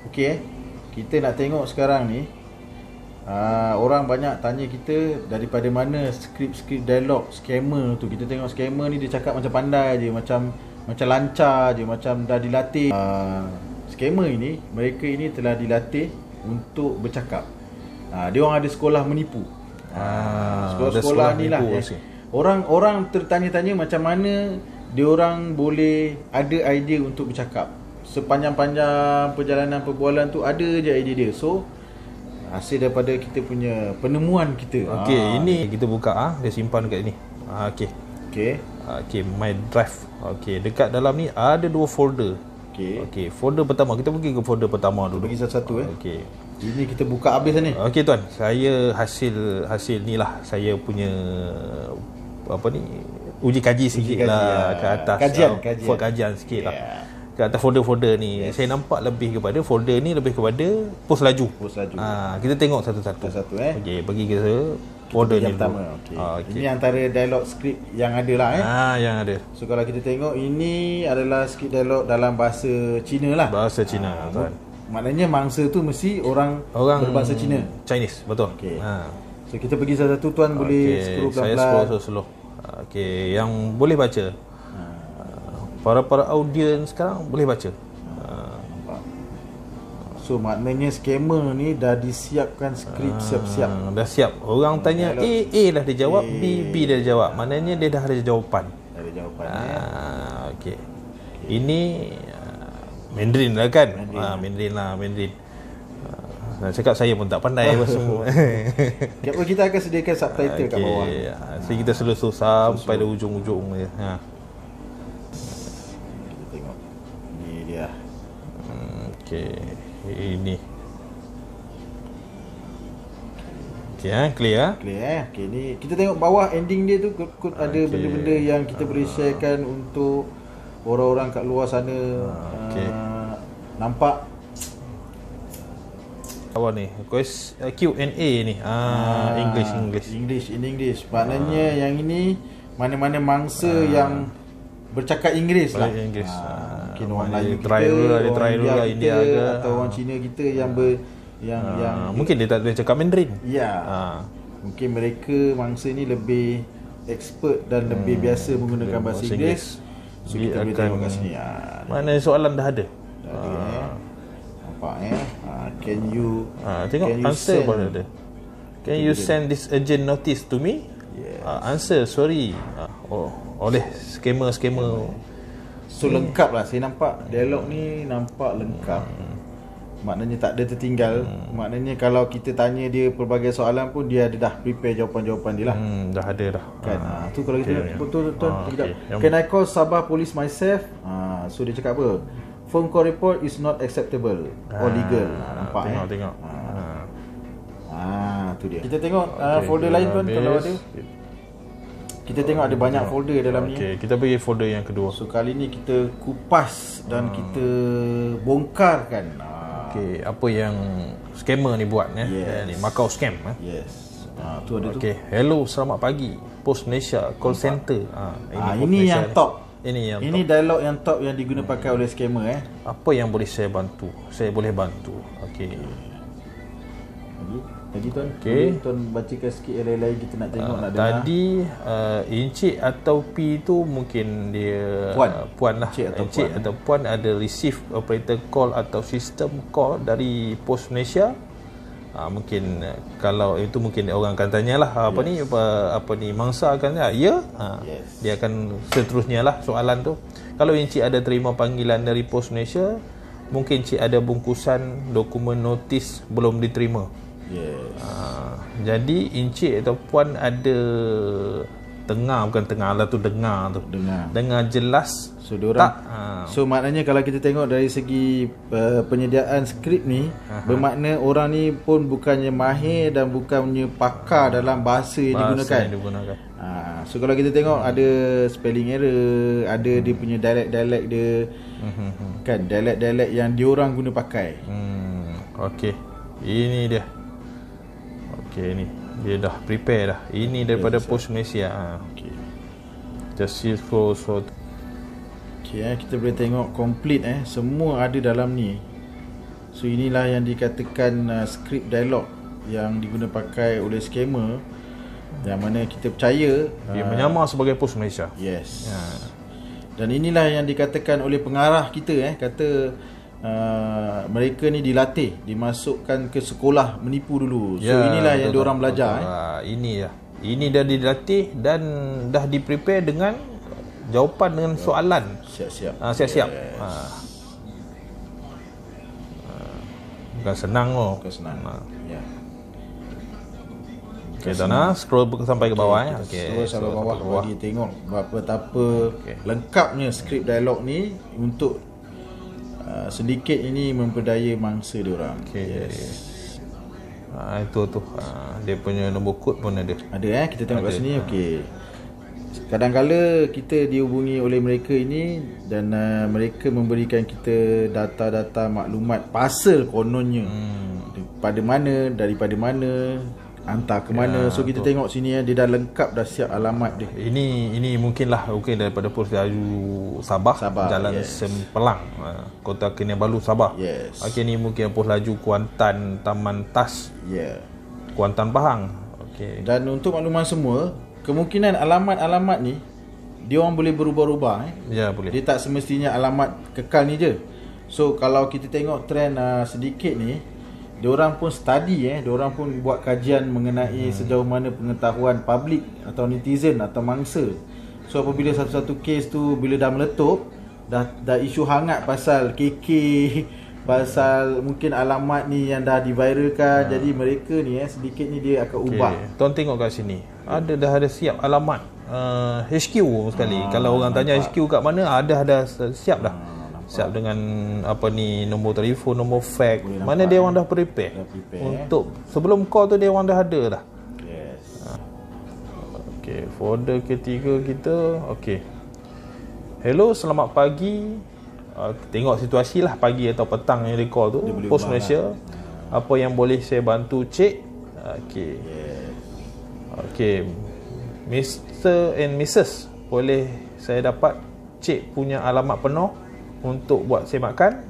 Okey kita nak tengok sekarang ni. Orang banyak tanya kita daripada mana skrip-skrip dialog scammer tu. Kita tengok scammer ni dia cakap macam pandai je, macam lancar je, macam dah dilatih. Scammer ini, mereka ini telah dilatih untuk bercakap. Dia orang ada sekolah menipu. Sekolah ni lah orang tertanya-tanya macam mana dia orang boleh ada idea untuk bercakap. Sepanjang-panjang perjalanan perbualan tu ada je idea dia. So hasil daripada kita punya penemuan kita. Okey, ini kita buka dia simpan dekat ni. Okey, my drive. Okey, dekat dalam ni ada 2 folder. Okey, folder pertama, kita pergi ke folder pertama dulu. Bagi satu-satu Okey. Ini kita buka habis ni. Okey tuan, saya hasil ni lah saya punya apa ni uji kaji sikit lah ke atas. Kajian sikit lah. Ke atas folder-folder ni. Saya nampak lebih kepada folder ni lebih kepada pos laju. Kita tengok satu-satu. Okey, bagi ke folder ni pertama. Ini antara dialog skrip yang ada lah yang ada. So kalau kita tengok ini adalah skrip dialog dalam bahasa Cina lah. Bahasa Cina tuan. Maknanya mangsa tu mesti orang berbahasa Cina. Chinese, betul. So kita pergi satu-satu tuan boleh scroll pelan-pelan. Saya scroll slow. Okey, yang boleh baca. Para audiens sekarang boleh baca. So maknanya scammer ni dah disiapkan skrip siap-siap. Dah siap. Orang tanya A lah dia jawab, B dia jawab. Maknanya dia dah ada jawapan. Ada jawapan. Okey. Ini Mandarin lah kan? Mandarin. Nak cakap saya pun tak pandai bahasa semua. Kita akan sediakan subtitle kat bawah. So kita selusur sampai dah ujung-ujung je. Kita tengok. Ni dia. Okey. Ini. Okey clear. Okey ni kita tengok bawah ending dia tu ada benda-benda yang kita boleh sharekan untuk orang-orang kat luar sana. Nampak apa ni? Q&A ni. English. Maknanya yang ini mana-mana mangsa yang bercakap Inggeris lah. Mungkin orang Melayu kita, orang India kita, atau orang Cina kita yang mungkin dia tak boleh cakap Mandarin. Mungkin mereka mangsa ni lebih expert dan lebih biasa menggunakan bahasa Inggeris. So kita boleh tengok kat sini. Mana soalan dah ada. Nampak can you tengok answer pun ada. Can you send this urgent notice to me? Answer sorry. Oleh scammer. So lengkap lah. Saya nampak dialog ni nampak lengkap. Maknanya tak ada tertinggal. Maknanya kalau kita tanya dia pelbagai soalan pun dia ada dah prepare jawapan-jawapan dia lah. Dah ada dah kan. Tu kalau kita betul sekejap. Can I call Sabah Police myself? So dia cakap apa? Phone call report is not acceptable or legal. Nampak tengok. Tu dia. Kita tengok folder lain tuan kalau ada. Kita tengok ada banyak folder dalam ni. Kita pergi folder yang kedua. So kali ni kita kupas dan kita bongkarkan apa yang scammer ni buat ni Macau scam tu ada tu. Hello, selamat pagi. Pos Malaysia call center. Ini yang top. Ini dialog yang top yang digunakan pakai oleh scammer Apa yang boleh saya bantu? Saya boleh bantu. Lagi tuan. Tuan bacakan sikit yang lain kita nak tengok nak dengar. Tadi Encik atau P tu mungkin dia puan lah. Encik atau puan ada receive operator call atau system call dari Pos Malaysia. Mungkin kalau itu mungkin orang akan tanyalah apa ni mangsa akan dia akan seterusnya lah soalan tu. Kalau Encik ada terima panggilan dari Pos Malaysia, mungkin Encik ada bungkusan dokumen notis belum diterima. Jadi Encik atau puan ada dengar jelas. So diorang so maknanya kalau kita tengok dari segi penyediaan skrip ni, bermakna orang ni pun bukannya mahir dan bukannya pakar dalam bahasa yang digunakan. So kalau kita tengok ada spelling error, ada dia punya dialek dia kan, dialek yang diorang guna pakai. Ini dia. Ni dia dah prepare dah. Ini daripada Pos Malaysia. Just scroll. Kita boleh tengok complete semua ada dalam ni. So inilah yang dikatakan skrip dialog yang diguna pakai oleh scammer, yang mana kita percaya dia menyamar sebagai pos Malaysia. Yes. Dan inilah yang dikatakan oleh pengarah kita, kata mereka ni dilatih, dimasukkan ke sekolah menipu dulu. So inilah yang diorang belajar. Ini dah dilatih dan dah di-prepare dengan jawapan dengan soalan. Siap-siap. Siap-siap. Bukan senang loh. Bukan senang. Ya. Okay, Dana, scroll sampai ke bawah. Scroll sampai bawah bagi tengok betapa lengkapnya skrip dialog ni untuk sedikit ini memperdaya mangsa diorang. Itu tu. Dia punya nombor kod pun ada. Ada kita tengok kat sini. Okey. Kadang-kala kita dihubungi oleh mereka ini dan mereka memberikan kita data-data maklumat pasal kononnya. Daripada mana, hantar ke mana. So kita tengok sini dia dah lengkap, dah siap alamat dia. Ini mungkin daripada Pos Laju Sabah, Jalan Sempelang, Kota Kinabalu, Sabah. Okey, ni mungkin Pos Laju Kuantan Taman Tas. Kuantan Pahang. Okey. Dan untuk makluman semua, kemungkinan alamat-alamat ni dia orang boleh berubah-ubah. Ya, boleh. Dia tak semestinya alamat kekal ni je. So kalau kita tengok trend sedikit ni, dia orang pun study, dia orang pun buat kajian mengenai sejauh mana pengetahuan publik atau netizen atau mangsa. So apabila satu-satu kes tu bila dah meletup, dah isu hangat pasal KK, pasal mungkin alamat ni yang dah diviralkan, jadi mereka ni sedikit ni dia akan ubah. Tuan tengok kat sini, dah ada siap alamat HQ sekali. Kalau orang tanya HQ kat mana, dah siap dah. Siap dengan nombor telefon, nombor fax. Mana dia orang dah prepare untuk sebelum call tu dia orang dah ada dah. Okey, folder ketiga kita. Okey. Hello, selamat pagi. Tengok situasi lah, pagi atau petang yang dia call tu. Pos Malaysia. Apa yang boleh saya bantu, cik? Okey. Mr and Mrs, boleh saya dapat cik punya alamat penuh untuk buat semakan?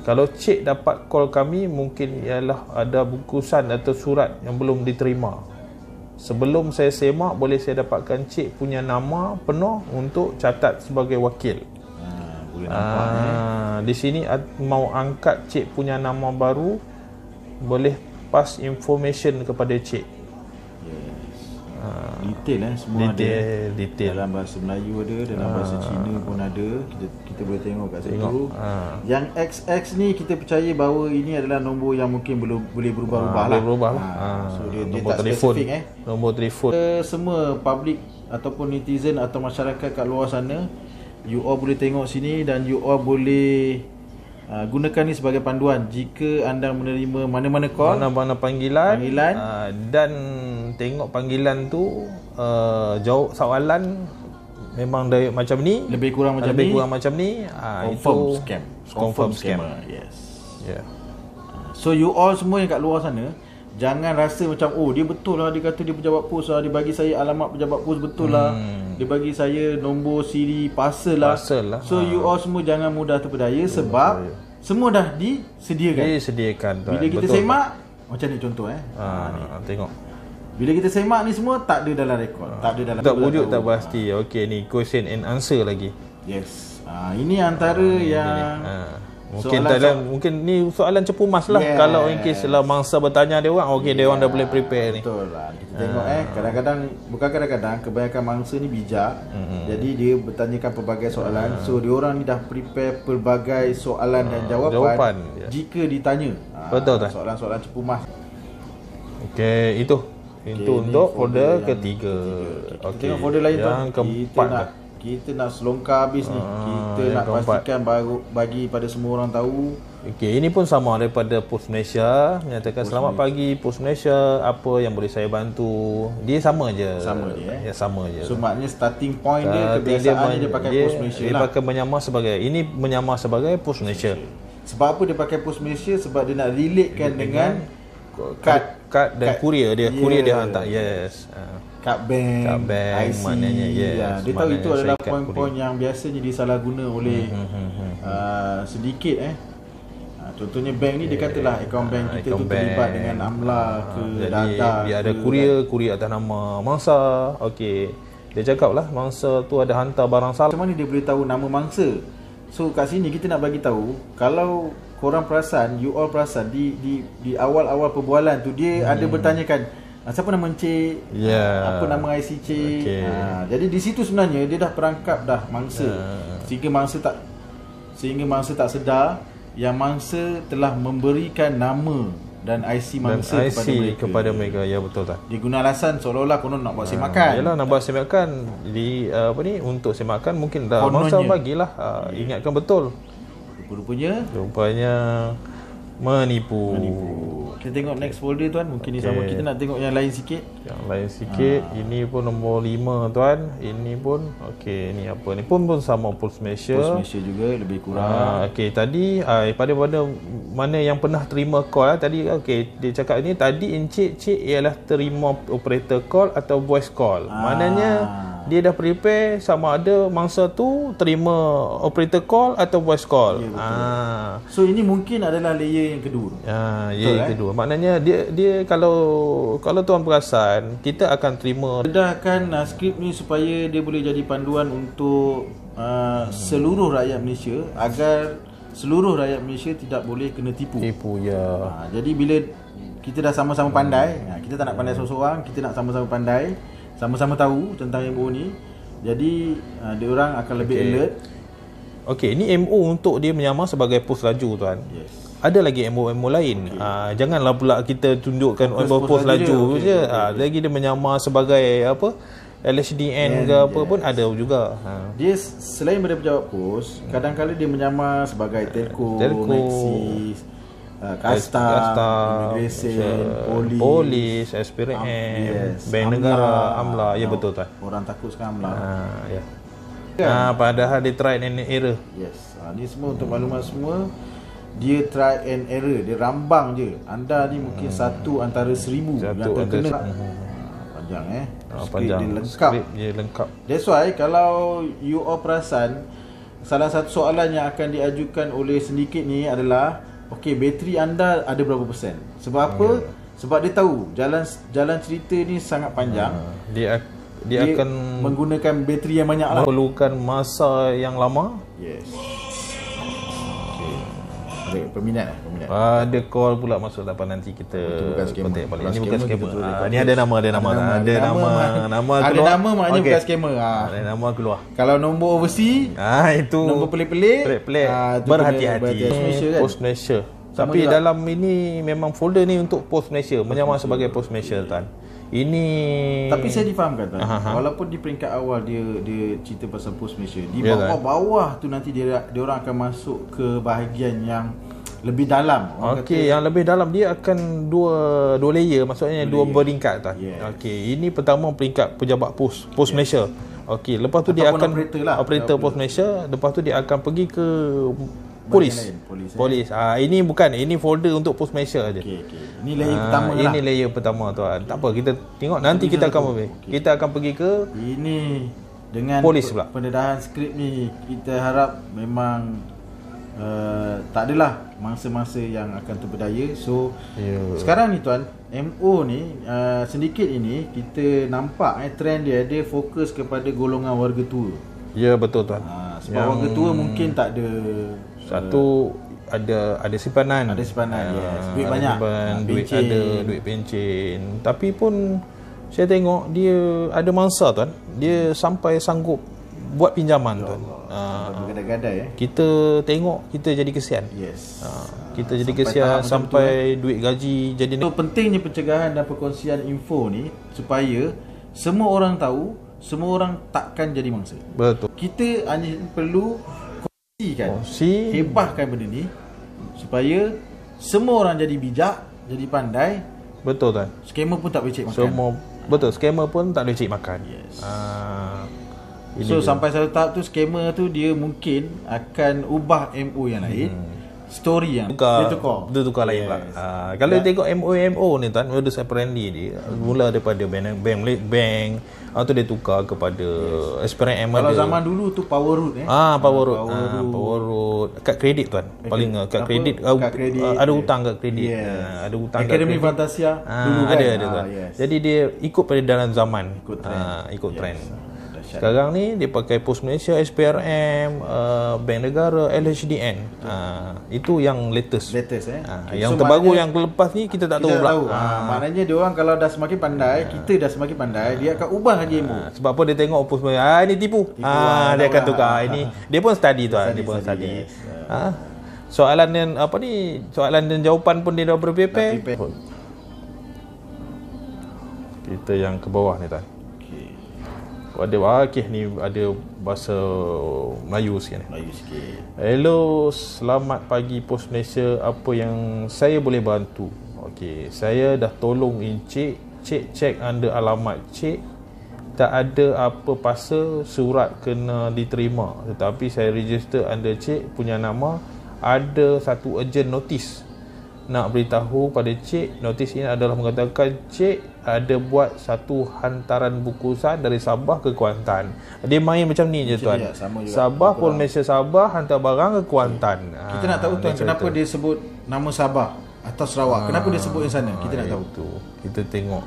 Kalau cik dapat call kami, mungkin ialah ada bungkusan atau surat yang belum diterima. Sebelum saya semak, boleh saya dapatkan cik punya nama penuh untuk catat sebagai wakil. Boleh nampak di sini mau angkat cik punya nama baru, boleh pass information kepada cik. Detail semua detail. Dalam bahasa Melayu ada, dalam bahasa Cina pun ada. Kita boleh tengok kat situ. Yang XX ni kita percaya bahawa ini adalah nombor yang mungkin boleh berubah-ubah lah. So dia nombor tak telefon, spesifik nombor telefon. Semua public ataupun netizen atau masyarakat kat luar sana, you all boleh tengok sini dan you all boleh gunakan ni sebagai panduan jika anda menerima mana-mana call, mana-mana panggilan dan tengok panggilan tu jawab soalan memang dari macam ni, lebih kurang macam ni, confirm scammer. So you all semua yang kat luar sana, jangan rasa macam dia betul lah, dia kata dia pejabat pos lah, dia bagi saya alamat pejabat pos betul lah, dia bagi saya nombor siri parcel lah. So you all semua jangan mudah terpedaya sebab semua dah disediakan. Bila kita semak macam ni contoh ni. Tengok. Bila kita semak ni semua tak ada dalam rekod, tak ada dalam wujud, tak pasti. Okey, ni question and answer lagi. Ini antara yang mungkin ni soalan cepu mas lah. Kalau in case lah mangsa bertanya dia orang, dia orang dah boleh prepare ni. Betul lah. Kita tengok kadang-kadang kebanyakan mangsa ni bijak. Jadi dia bertanyakan pelbagai soalan. So dia orang ni dah prepare pelbagai soalan dan jawapan jika ditanya. Betul tak? Soalan-soalan cepu mas. Okey, itu untuk folder ketiga. Okey, folder lain yang keempat. Kita nak selongkar habis ni. Kita nak pastikan baru bagi pada semua orang tahu. Okey, ini pun sama daripada Pos Malaysia, menyatakan selamat pagi Pos Malaysia, apa yang boleh saya bantu. Dia sama je. Sama je. So maknanya starting point dia, kebiasaannya dia pakai Pos Malaysia lah. Dia pakai menyamar sebagai Pos Malaysia. Sebab apa dia pakai Pos Malaysia? Sebab dia nak relatekan dengan kad dan kurier dia. Kurier dia hantar. Kad bank, IC, maknanya dia tahu itu adalah poin-poin yang biasanya disalahguna oleh sedikit Contohnya bank ni dia katalah akaun bank kita tu terlibat dengan Amla ke Dada. Dia ada kurier atas nama mangsa. Okey. Dia cakap lah mangsa tu ada hantar barang salah. Macam mana dia boleh tahu nama mangsa? So kat sini kita nak bagi tahu, kalau korang perasan, you all perasan di awal-awal perbualan tu dia ada bertanyakan siapa nama Encik, apa nama IC Cik. Jadi di situ sebenarnya dia dah perangkap dah mangsa. Sehingga mangsa tak sedar yang mangsa telah memberikan nama dan IC mangsa kepada mereka. Ya, betul tak? Dia guna alasan seolah-olah konon nak buat semakan. Yalah, nak buat semakan. Untuk semakan mungkin dah mangsa bagilah. Ingatkan betul. Rupanya menipu. Kita tengok next folder tuan. Mungkin ni sama. Kita nak tengok yang lain sikit. Ini pun nombor 5 tuan. Ini pun ni apa ni pun sama Pos Malaysia. Pos Malaysia juga lebih kurang. Tadi pada mana yang pernah terima call tadi dia cakap ini tadi Encik ialah terima operator call atau voice call. Maknanya dia dah prepare sama ada mangsa tu terima operator call atau voice call. So ini mungkin adalah layer yang kedua. Yang kedua. Maknanya dia kalau tuan perasan, kita akan terima dedahkan skrip ni supaya dia boleh jadi panduan untuk seluruh rakyat Malaysia, agar seluruh rakyat Malaysia tidak boleh kena tipu. Jadi bila kita dah sama-sama pandai, kita tak nak pandai seorang-seorang, kita nak sama-sama pandai, sama-sama tahu tentang MO ni. Jadi dia orang akan lebih alert. Ini MO untuk dia menyamar sebagai pos laju tuan. Ada lagi MO lain. Janganlah pula kita tunjukkan pos laju je. Lagi dia menyamar sebagai apa? LHDN ke apa pun ada juga. Dia selain daripada pejabat pos, kadang-kadang dia menyamar sebagai Telco, Maxis, Kasta, Immigration, Polis, SPRM, Bank Negara, Amla. Ya, betul tak? Orang takut sekarang Amla. Padahal dia try and error. Ni semua untuk maklumat semua. Dia try and error, dia rambang je. Anda ni mungkin satu antara 1000 yang terkena. Panjang. Dia lengkap. That's why kalau you all perasan, salah satu soalan yang akan diajukan oleh sindiket ni adalah, bateri anda ada berapa persen? Sebab apa? Sebab dia tahu jalan cerita ni sangat panjang. Dia akan menggunakan bateri yang banyak lah. Perlukan masa yang lama. Ada peminat. Ada call pula masuk dapat nanti kita kontak balik. Ini bukan scammer. Ni ada nama. Ada nama maknanya bukan scammer. Ada nama keluar. Kalau nombor overseas, itu nombor pelik-pelik. Berhati-hati. Pos Malaysia. Tapi dalam ini memang folder ni untuk Pos Malaysia, menyamar sebagai Pos Malaysia tuan. Ini tapi saya difahamkan tuan. Walaupun di peringkat awal dia cerita pasal Pos Malaysia, di bawah-bawah tu nanti dia orang akan masuk ke bahagian yang lebih dalam. Yang lebih dalam dia akan dua layer, maksudnya dua beringkat tuan. Ini pertama peringkat pejabat Pos Malaysia. Lepas tu dia akan operator Pos Malaysia, lepas tu dia akan pergi ke Polis. Ini bukan, ini folder untuk Pos Malaysia aja. Ini layer pertama lah. Ini layer pertama tuan. Tak apa, kita tengok nanti kita akan kita akan pergi ke ini dengan Polis pula. Pendedahan skrip ni kita harap memang tak adalah mangsa-mangsa yang akan terpedaya. So sekarang ni tuan, MO ni sindiket ini kita nampak trend dia fokus kepada golongan warga tua. Ya, betul tuan. Sebab warga tua mungkin tak ada satu ada simpanan. Duit banyak. Duit pencen. Tapi pun saya tengok dia ada mangsa tuan. Dia sampai sanggup buat pinjaman tuan. Bergadai-gadai Kita tengok, kita jadi kesian. Kita jadi kesian sampai duit gaji jadi. So pentingnya pencegahan dan perkongsian info ni supaya semua orang tahu, semua orang takkan jadi mangsa. Betul. Kita hanya perlu hebahkan benda ni supaya semua orang jadi bijak, jadi pandai. Betul tuan. Scammer pun tak boleh cek makan. Betul, scammer pun tak boleh cek makan. So sampai satu tahap tu scammer tu dia mungkin akan ubah MO yang lain story yang dia tukar lain pula. Kalau tengok MOMO ni tuan, modus operandi dia mula daripada bank atau dia tukar kepada SPRM. Kalau zaman dulu tu Power Road Power Road kad kredit tuan. Paling kad kredit ada hutang kad kredit. Ada hutang Akademi Fantasia dulu kan. Ada tuan. Jadi dia ikut pada dalam zaman, ikut trend. Sekarang ni dia pakai Pos Malaysia, SPRM, Bank Negara, LHDN. Itu yang latest. Yang terbaru yang lepas ni kita tak tahu pula. Maknanya dia orang kalau dah semakin pandai, kita dah semakin pandai, dia akan ubah lagi ilmu. Sebab apa dia tengok Pos Malaysia, ini tipu. Dia akan tukar. Ini dia pun study tuan, dia pun study. Soalan dan soalan dan jawapan pun dia dah prepare. Kita yang ke bawah ni tuan. Ni ada bahasa Melayu sikit. Hello, selamat pagi Pos Malaysia. Apa yang saya boleh bantu? Okey, saya dah tolong Encik. Cik cek under alamat Cik. Tak ada apa pasal surat kena diterima, tetapi saya register under Cik punya nama. Ada satu urgent notice nak beritahu pada Cik. Notis ini adalah mengatakan Cik ada buat satu hantaran bungkusan dari Sabah ke Kuantan. Dia main macam ni je tuan. Sabah, Pos Malaysia Sabah hantar barang ke Kuantan. Kita nak tahu tuan kenapa dia sebut nama Sabah atau Sarawak. Kenapa dia sebut yang sana? Kita nak tahu. Kita tengok.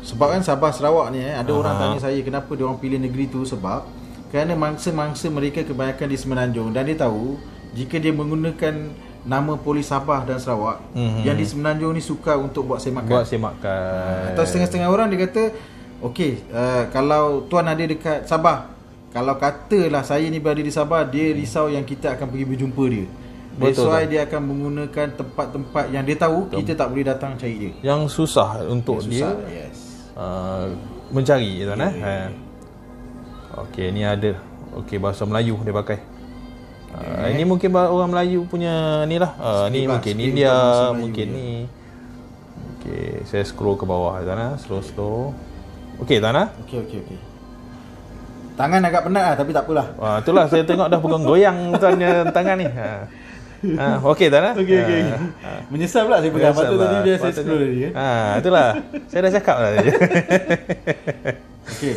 Sebab kan Sabah Sarawak ni ada orang tanya saya kenapa dia orang pilih negeri tu, sebab kerana mangsa-mangsa mereka kebanyakan di Semenanjung, dan dia tahu jika dia menggunakan nama polis Sabah dan Sarawak, yang di Semenanjung ni suka untuk buat semakan. Atau setengah-setengah orang dia kata, okey, kalau tuan ada dekat Sabah, kalau katalah saya ni berada di Sabah, dia risau yang kita akan pergi berjumpa dia. That's why dia akan menggunakan tempat-tempat yang dia tahu kita tak boleh datang cari dia. Yang susah untuk dia mencari tuan. Okey, ni ada. Okey, bahasa Melayu dia pakai. Ini mungkin orang Melayu punya ni lah. Ni mungkin India, mungkin ni. Okey, saya scroll ke bawah tuan. Slow. Okey tuan. Okey. Tangan agak penat lah, tapi tak apalah. Itulah saya tengok dah pegang goyang tuan tangan ni. Okey tuan. Okey. Menyesal pula saya pegang mata tadi, dia saya scroll tadi. Itulah. Saya dah cakap dah. Okey.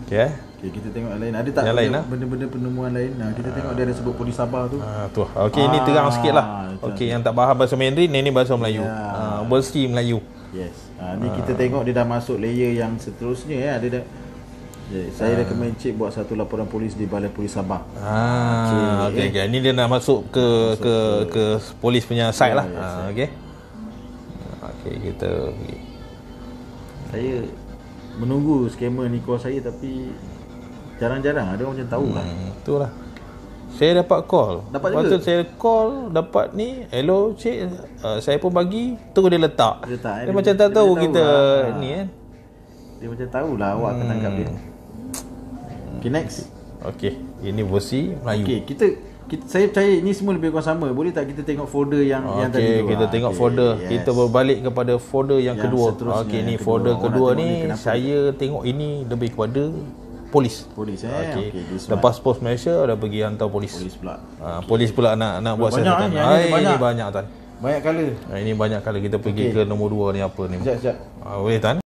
Okey. Okay, kita tengok yang lain. Ada tak benda-benda penemuan lain? Kita tengok dia ada sebut polis Sabah tu. Okey, ini terang sikit lah. Okey, yang tak faham bahasa Mandarin, ini bahasa Melayu. Versi Melayu. Yes. Ni kita tengok dia dah masuk layer yang seterusnya. Dia dah, saya recommend Cik buat satu laporan polis di Balai Polis Sabah. Okey. Ini dia nak masuk ke polis punya site lah. Okey. Okey, kita saya menunggu scammer ni call saya, tapi jarang-jarang ada orang macam tahu lah. Itulah. Saya dapat call. Lepas tu saya call, dapat ni, hello Cik, saya pun bagi, terus dia letak. Dia macam tak tahu kita ni kan. Dia macam tahulah awak akan tangkap dia. Okay, next. Okay, ini versi Melayu. Okay, saya percaya ini semua lebih kurang sama. Boleh tak kita tengok folder yang tadi tu? Kita tengok folder. Kita berbalik kepada folder yang kedua. Okey, ni folder kedua ni saya tengok ini lebih kepada polis. Okey. Lepas Pos Malaysia dah pergi hantar polis. Polis pula nak buat siasatan. Ini banyak tuan. Banyak kala. Ini banyak kala kita pergi ke nombor 2 ni apa ni. Sekejap. Boleh tuan.